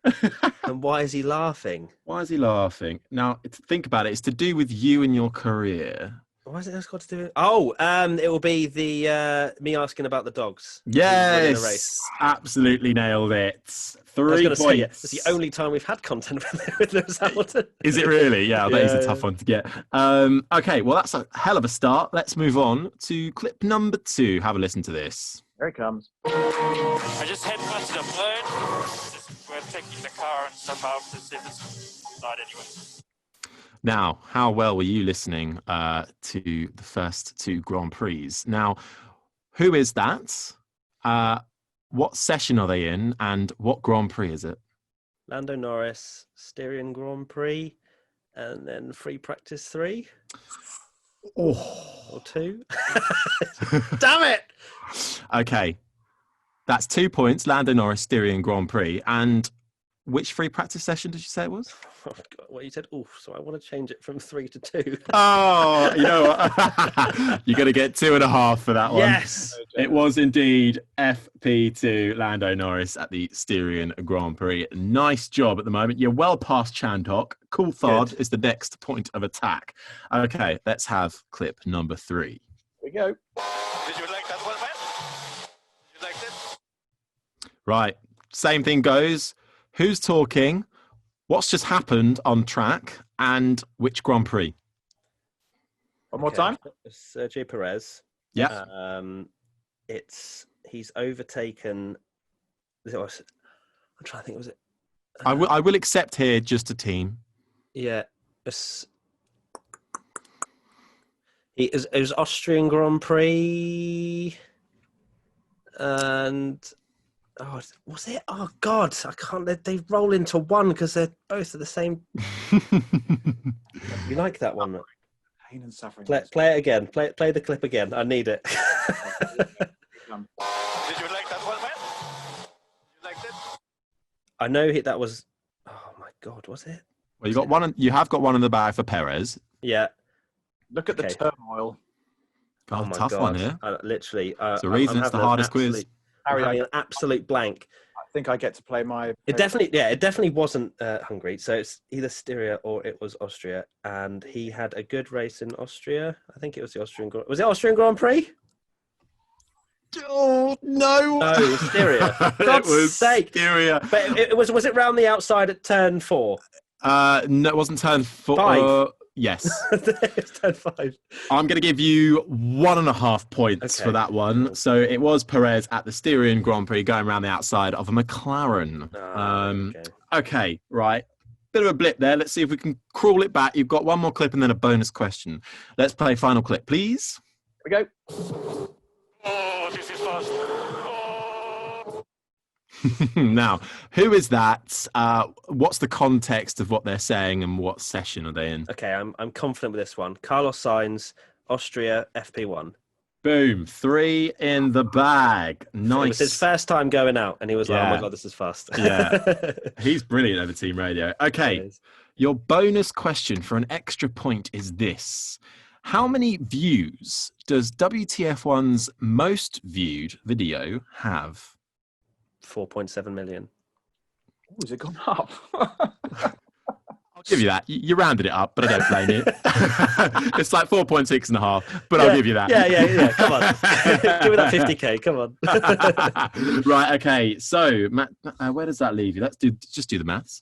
And why is he laughing? Why is he laughing? Now, think about it. It's to do with you and your career. Why is it got to do with? Oh, it will be the me asking about the dogs. Yes, absolutely nailed it. 3 points. Say, it's the only time we've had content with Lewis Hamilton. Is it really? Yeah, that is a tough one to get. Okay, well, that's a hell of a start. Let's move on to clip number 2. Have a listen to this. Here it comes. I just headbutted a bird. We're taking the car and stuff out to see if it's died anyway. Now, how well were you listening to the first 2 Grand Prix? Now, who is that? What session are they in? And what Grand Prix is it? Lando Norris, Styrian Grand Prix, and then free practice 3. Oh. Or 2. Damn it! Okay. That's 2 points, Lando Norris, Styrian Grand Prix. And which free practice session did you say it was? Oh, God, what you said? Oh, so I want to change it from 3 to 2. Oh, you know what? You're going to get 2.5 for that one. Yes. It was indeed FP2 Lando Norris at the Styrian Grand Prix. Nice job at the moment. You're well past Chandhok. Coulthard is the next point of attack. Okay, let's have clip number 3. Here we go. Did you like that one, man? Did you like it? Right, same thing goes. Who's talking? What's just happened on track? And which Grand Prix? One more time. Sergio Perez. Yeah. He's overtaken. I'm trying to think. Was it? I will accept here just a team. Yeah. It was Austrian Grand Prix, and was it? Oh God, I can't. They roll into one because they're both at the same. You like that one? Pain and suffering. Play it again. Play the clip again. I need it. Did you like that one, man? You liked it? I know that was. Oh my God, was it? Well, you got one. You have got one in the bag for Perez. Yeah. Look at the turmoil. God, my tough God. one here. Literally. It's the reason it's the hardest quiz. I'm having an absolute blank. think I get to play my. It definitely wasn't Hungary. So it's either Styria or it was Austria, and he had a good race in Austria. I think it was the Austrian. Was it Austrian Grand Prix? Oh no! No, it was Styria. God's sake! Styria. But it was. Was it round the outside at turn 4? No, it wasn't turn 4. 5. Yes. It's turn 5. I'm going to give you 1.5 points for that one. So it was Perez at the Styrian Grand Prix going around the outside of a McLaren. Okay, right. Bit of a blip there. Let's see if we can crawl it back. You've got one more clip and then a bonus question. Let's play final clip, please. Here we go. Oh, this is fast. Now, who is that? What's the context of what they're saying and what session are they in? Okay, I'm confident with this one. Carlos Sainz, Austria, FP1. Boom, 3 in the bag. Nice. It was his first time going out, and he was like, "Oh my god, this is fast." Yeah, he's brilliant over Team Radio. Okay, your bonus question for an extra point is this: how many views does WTF1's most viewed video have? 4.7 million. Oh, has it gone up? I'll give you that. You rounded it up, but I don't blame you. It's like 4.6.5, but I'll give you that. Yeah. Come on. Give me that 50k. Come on. Right. Okay. So, Matt, where does that leave you? Let's just do the maths.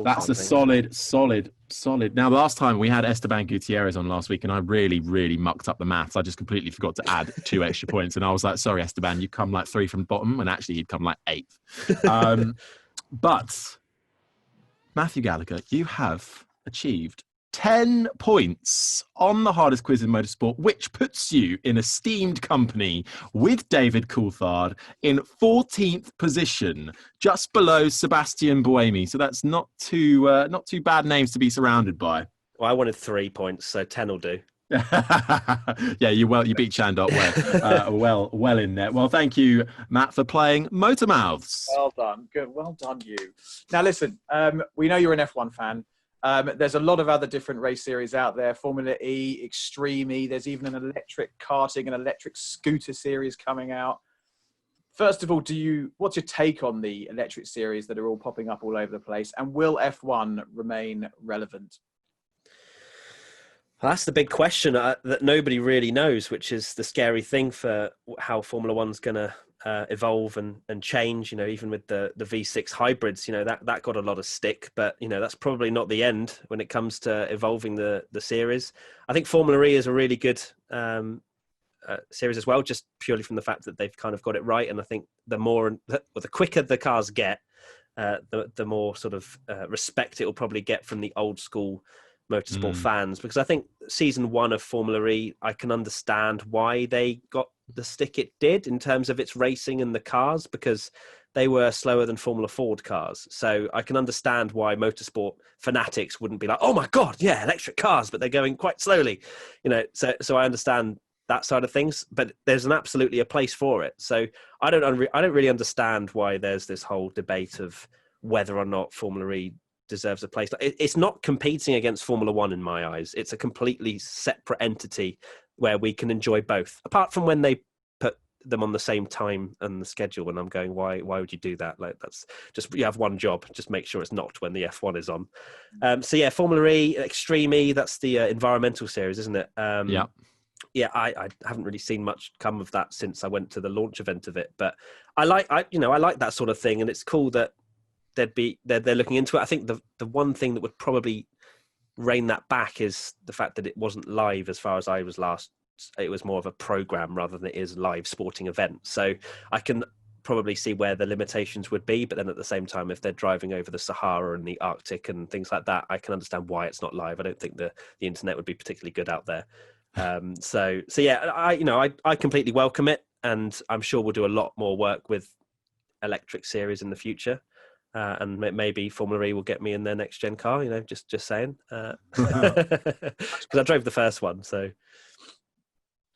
That's a solid. Now, the last time we had Esteban Gutierrez on last week, and I really, really mucked up the maths. I just completely forgot to add 2 extra points, and I was like, "Sorry, Esteban, you come like 3 from the bottom," and actually he'd come like 8th. But Matthew Gallagher, you have achieved 10 points on the hardest quiz in motorsport, which puts you in esteemed company with David Coulthard in 14th position, just below Sebastian Buemi. So that's not too bad names to be surrounded by. Well, I wanted 3 points, so 10 will do. Yeah, you beat Chandot well in there. Well, thank you, Matt, for playing MotorMouths. Well done, good, well done, you. Now listen, we know you're an F1 fan. There's a lot of other different race series out there. Formula E, Extreme E. There's even an electric karting and electric scooter series coming out. First of all, what's your take on the electric series that are all popping up all over the place? And will F1 remain relevant? Well, that's the big question that nobody really knows, which is the scary thing for how Formula One's going to evolve and change. Even with the V6 hybrids, that got a lot of stick, but that's probably not the end when it comes to evolving the series. I think Formula E is a really good series as well, just purely from the fact that they've kind of got it right. And I think the quicker the cars get, the more sort of respect it will probably get from the old school motorsport fans, because I think season 1 of Formula E, I can understand why they got the stick it did in terms of its racing and the cars, because they were slower than Formula Ford cars. So I can understand why motorsport fanatics wouldn't be like, "Oh my god, yeah, electric cars, but they're going quite slowly," so I understand that side of things, but there's absolutely a place for it. So I don't really understand why there's this whole debate of whether or not Formula E deserves a place. It's not competing against Formula One in my eyes. It's a completely separate entity where we can enjoy both, apart from when they put them on the same time and the schedule, and I'm going, why would you do that? Like, that's just, you have one job, just make sure it's not when the F1 is on. So yeah, Formula E, Extreme E, that's the environmental series, isn't it? Yeah, I haven't really seen much come of that since I went to the launch event of it, but I like that sort of thing, and it's cool that they're looking into it. I think the one thing that would probably rein that back is the fact that it wasn't live as far as I was last. It was more of a program rather than it is a live sporting event. So I can probably see where the limitations would be, but then at the same time, if they're driving over the Sahara and the Arctic and things like that, I can understand why it's not live. I don't think the internet would be particularly good out there. So yeah, I completely welcome it, and I'm sure we'll do a lot more work with electric series in the future. And maybe Formula E will get me in their next gen car, just saying. Because I drove the first one, so.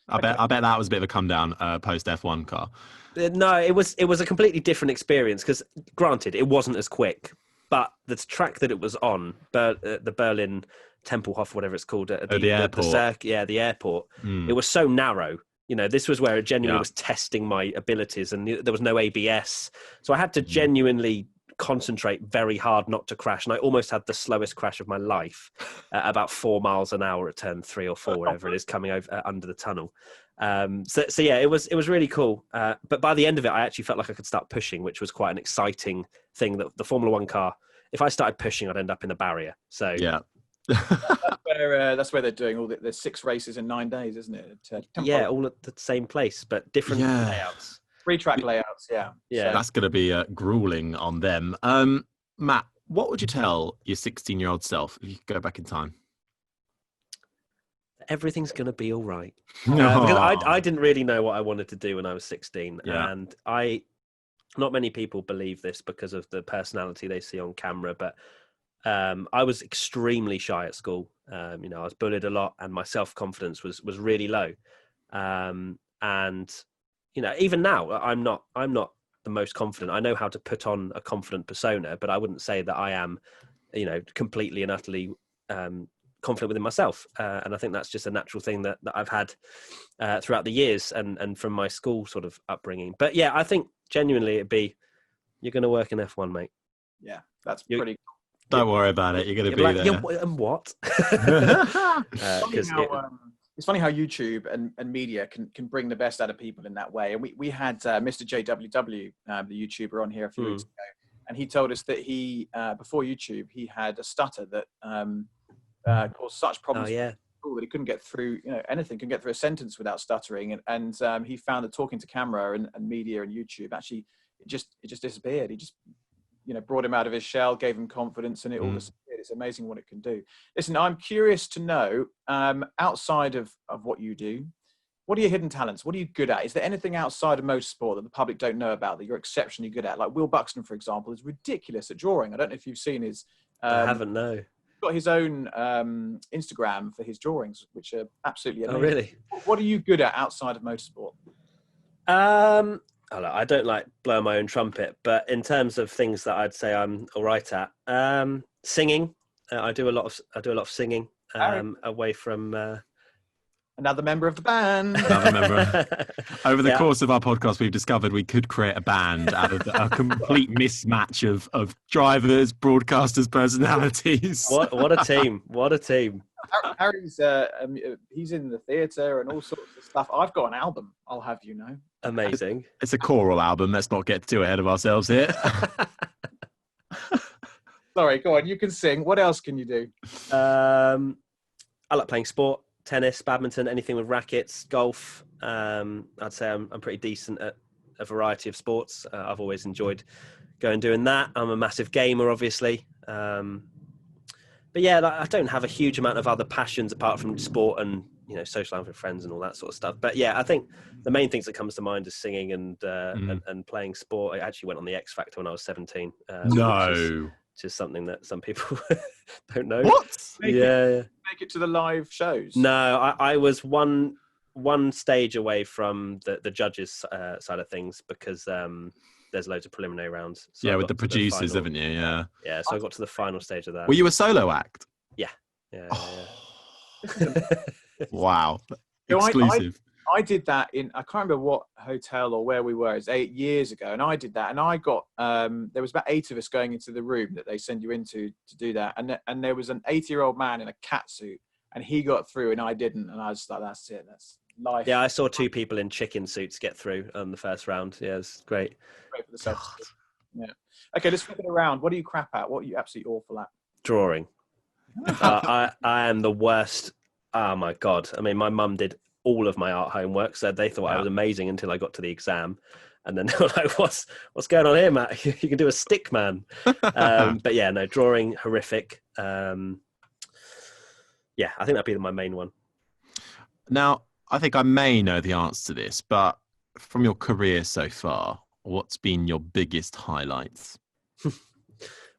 I bet that was a bit of a come down post F1 car. No, it was a completely different experience, because granted, it wasn't as quick, but the track that it was on, the Berlin Tempelhof, whatever it's called, the airport. The airport. It was so narrow This was where it genuinely was testing my abilities, and there was no ABS. So I had to genuinely concentrate very hard not to crash. And I almost had the slowest crash of my life at about 4 miles an hour at turn 3 or 4, whatever it is, coming over under the tunnel. So yeah, it was really cool. But by the end of it, I actually felt like I could start pushing, which was quite an exciting thing. That the Formula One car, if I started pushing, I'd end up in the barrier. So yeah. That's where they're doing all the 6 races in 9 days, isn't it? Yeah, all at the same place, but different layouts. 3-track layouts, yeah. Yeah. So That's going to be grueling on them. Matt, what would you tell your 16-year-old self if you could go back in time? Everything's going to be all right. Because I didn't really know what I wanted to do when I was 16. Yeah. And not many people believe this because of the personality they see on camera, but I was extremely shy at school. I was bullied a lot, and my self-confidence was really low. And even now, I'm not the most confident. I know how to put on a confident persona, but I wouldn't say that I am, completely and utterly confident within myself. And I think that's just a natural thing that I've had throughout the years and from my school sort of upbringing. But yeah, I think genuinely you're going to work in F1, mate. Yeah, that's pretty cool. Don't worry about it. You're going to be there. Yeah, and what? It's funny how YouTube and media can bring the best out of people in that way. And we had Mr. JWW, the YouTuber, on here a few weeks ago, and he told us that he before YouTube he had a stutter that caused such problems at school that he couldn't get through anything, couldn't get through a sentence without stuttering. And he found that talking to camera and media and YouTube actually it just disappeared. He just brought him out of his shell, gave him confidence, and it all disappeared. It's amazing what it can do. Listen, I'm curious to know, outside of what you do, what are your hidden talents? What are you good at? Is there anything outside of motorsport that the public don't know about that you're exceptionally good at? Like Will Buxton, for example, is ridiculous at drawing. I don't know if you've seen his... I haven't, no. He's got his own Instagram for his drawings, which are absolutely amazing. Oh, really? What are you good at outside of motorsport? I don't like blowing my own trumpet, but in terms of things that I'd say I'm all right at, singing. I do a lot of singing away from another member of the band. Another member. Over the course of our podcast, we've discovered we could create a band out of a complete mismatch of drivers, broadcasters, personalities. What a team! What a team! Harry's he's in the theatre and all sorts of stuff. I've got an album, I'll have you know. Amazing. It's a choral album. Let's not get too ahead of ourselves here. Sorry, go on. You can sing. What else can you do? I like playing sport, tennis, badminton, anything with rackets, golf. I'd say I'm pretty decent at a variety of sports. I've always enjoyed going and doing that. I'm a massive gamer, obviously. But yeah, I don't have a huge amount of other passions apart from sport and social life with friends and all that sort of stuff. But yeah, I think the main things that comes to mind is singing and playing sport. I actually went on the X Factor when I was 17. Which is something that some people don't know. What? Make it to the live shows? No, I was one stage away from the judges' side of things because there's loads of preliminary rounds. So with the producers, haven't you? Yeah. Yeah, so I got to the final stage of that. Were you a solo act? Yeah. Wow. Exclusive. I did that I can't remember what hotel or where we were. It's 8 years ago, and I did that, and I got there was about 8 of us going into the room that they send you into to do that, and there was an 80-year-old man in a cat suit, and he got through, and I didn't, and I was like, that's it, that's life. Yeah, I saw 2 people in chicken suits get through on the first round. Yeah, it's great. Great for the self. Yeah. Okay, let's flip it around. What are you crap at? What are you absolutely awful at? Drawing. I am the worst. Oh my god! I mean, my mum did all of my art homework, so they thought I was amazing until I got to the exam, and then they were like, "What's going on here, Matt? You can do a stick man." But yeah, no, drawing horrific. Yeah, I think that'd be my main one. Now, I think I may know the answer to this, but from your career so far, what's been your biggest highlights?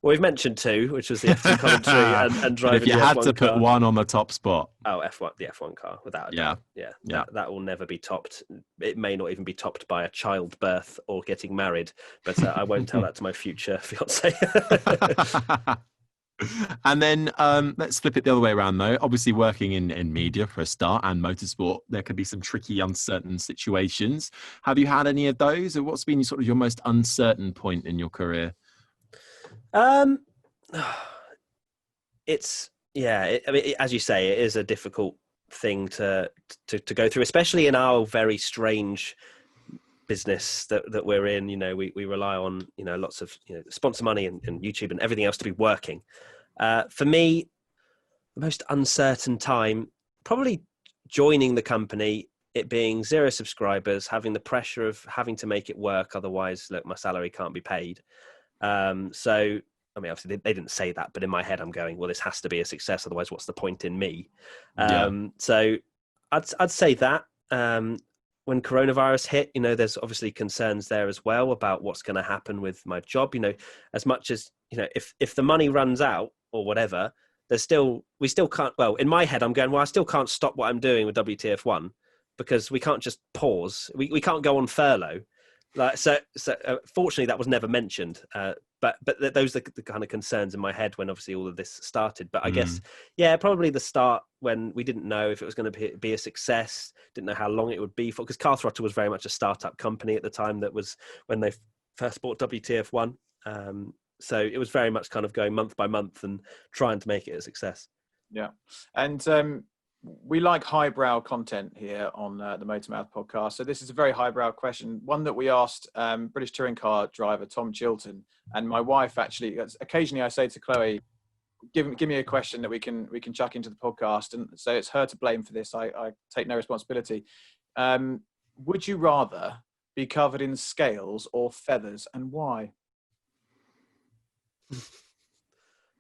Well, we've mentioned 2, which was the F2 commentary and driving. If you had to put one on the top spot, the F1 car, without a doubt. Yeah. That will never be topped. It may not even be topped by a childbirth or getting married, but I won't tell that to my future fiance. And then let's flip it the other way around, though. Obviously, working in media for a start and motorsport, there could be some tricky, uncertain situations. Have you had any of those, or what's been sort of your most uncertain point in your career? Um, I mean, as you say, it is a difficult thing to go through, especially in our very strange business that we're in. You know, we rely on, you know, lots of, you know, sponsor money and YouTube and everything else to be working. For me, the most uncertain time, probably joining the company, it being 0 subscribers, having the pressure of having to make it work. Otherwise, look, my salary can't be paid. So, I mean, obviously they didn't say that, but in my head, I'm going, well, this has to be a success. Otherwise, what's the point in me? So I'd say that. When coronavirus hit, you know, there's obviously concerns there as well about what's going to happen with my job. You know, as much as, you know, if the money runs out or whatever, we still can't, well, in my head, I'm going, well, I still can't stop what I'm doing with WTF1 because we can't just pause. We can't go on furlough. Like, so fortunately that was never mentioned. But those are the kind of concerns in my head when obviously all of this started. But I guess, yeah, probably the start when we didn't know if it was going to be a success, didn't know how long it would be for, because Car Throttle was very much a startup company at the time. That was when they first bought WTF1. So it was very much kind of going month by month and trying to make it a success. Yeah. And we like highbrow content here on the MotorMouth podcast. So this is a very highbrow question, one that we asked British touring car driver Tom Chilton, and my wife actually. Occasionally, I say to Chloe, "Give me a question that we can chuck into the podcast," and so it's her to blame for this. I take no responsibility. Would you rather be covered in scales or feathers, and why?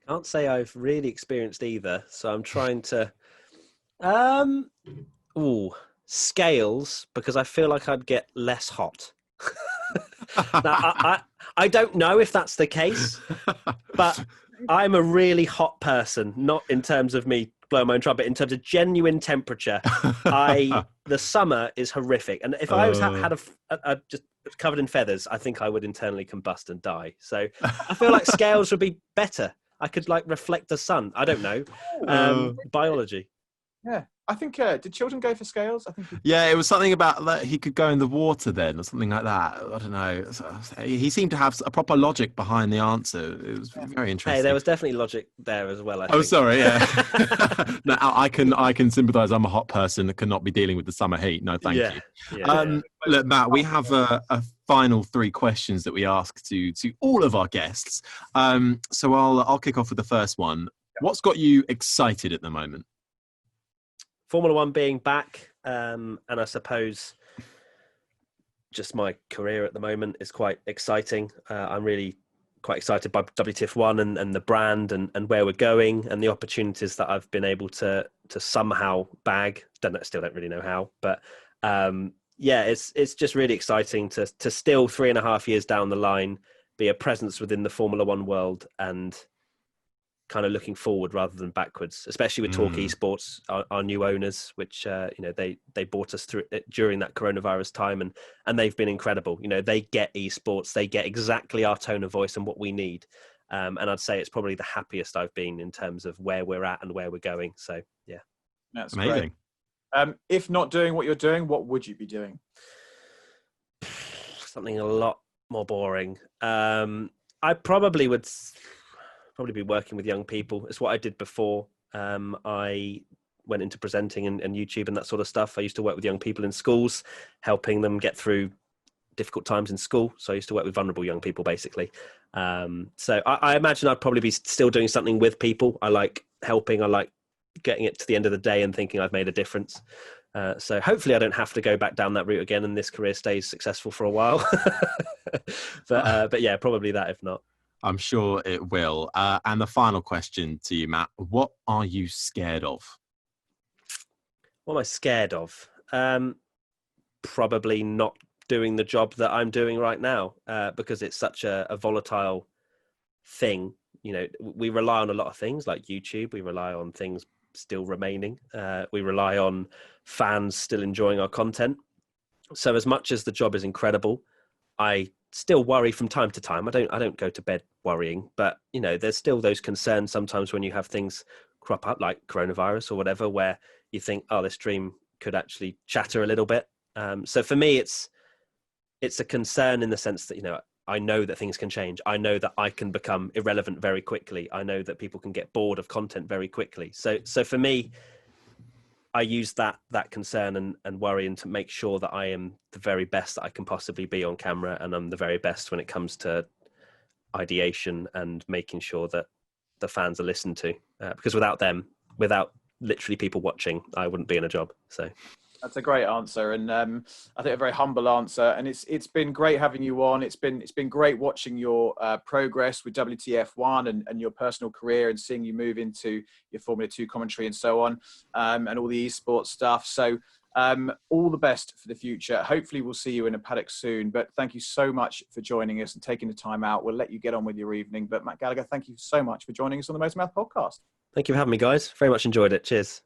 Can't say I've really experienced either, so I'm trying to. Scales, because I feel like I'd get less hot. Now, I don't know if that's the case, but I'm a really hot person, not in terms of me blowing my own trumpet, in terms of genuine temperature. The summer is horrific, and if I was had a just covered in feathers, I think I would internally combust and die. So I feel like scales would be better. I could like reflect the sun. I don't know. Biology. Yeah, I think. Did Chilton go for scales? I think. Yeah, it was something about that he could go in the water then, or something like that. I don't know. He seemed to have a proper logic behind the answer. It was very interesting. Hey, there was definitely logic there as well. I think. Sorry. Yeah. No, I can sympathise. I'm a hot person that cannot be dealing with the summer heat. No, thank you. Yeah. Look, Matt, we have a final 3 questions that we ask to all of our guests. So I'll kick off with the first one. What's got you excited at the moment? Formula One being back, and I suppose just my career at the moment is quite exciting. I'm really quite excited by WTF1 and the brand and where we're going and the opportunities that I've been able to somehow bag. Still don't really know how, but yeah, it's just really exciting to still 3.5 years down the line be a presence within the Formula One world and kind of looking forward rather than backwards, especially with Talk Esports, our new owners, which you know they brought us through it during that coronavirus time, and they've been incredible. You know, they get esports, they get exactly our tone of voice and what we need. And I'd say it's probably the happiest I've been in terms of where we're at and where we're going. So yeah, that's amazing. Great. If not doing what you're doing, what would you be doing? Something a lot more boring. I probably would. Probably be working with young people. It's what I did before I went into presenting and YouTube and that sort of stuff. I used to work with young people in schools, helping them get through difficult times in school. So I used to work with vulnerable young people, basically. So I imagine I'd probably be still doing something with people. I like helping. I like getting it to the end of the day and thinking I've made a difference. So hopefully I don't have to go back down that route again and this career stays successful for a while. But yeah, probably that if not. I'm sure it will. And the final question to you, Matt, what are you scared of? What am I scared of? Probably not doing the job that I'm doing right now because it's such a volatile thing. You know, we rely on a lot of things like YouTube. We rely on things still remaining. We rely on fans still enjoying our content. So as much as the job is incredible, I still worry from time to time. I don't go to bed worrying, but you know, there's still those concerns sometimes when you have things crop up like coronavirus or whatever, where you think, oh, this dream could actually shatter a little bit. So for me, it's a concern in the sense that, you know, I know that things can change. I know that I can become irrelevant very quickly. I know that people can get bored of content very quickly. So for me, I use that concern and worry, and to make sure that I am the very best that I can possibly be on camera, and I'm the very best when it comes to ideation and making sure that the fans are listened to. Because without them, without literally people watching, I wouldn't be in a job. So that's a great answer, and I think a very humble answer. And it's been great having you on. It's been great watching your progress with WTF1 and your personal career, and seeing you move into your Formula 2 commentary and so on, and all the esports stuff. So all the best for the future. Hopefully we'll see you in a paddock soon. But thank you so much for joining us and taking the time out. We'll let you get on with your evening. But Matt Gallagher, thank you so much for joining us on the MotorMouth podcast. thank you for having me, guys. Very much enjoyed it. Cheers.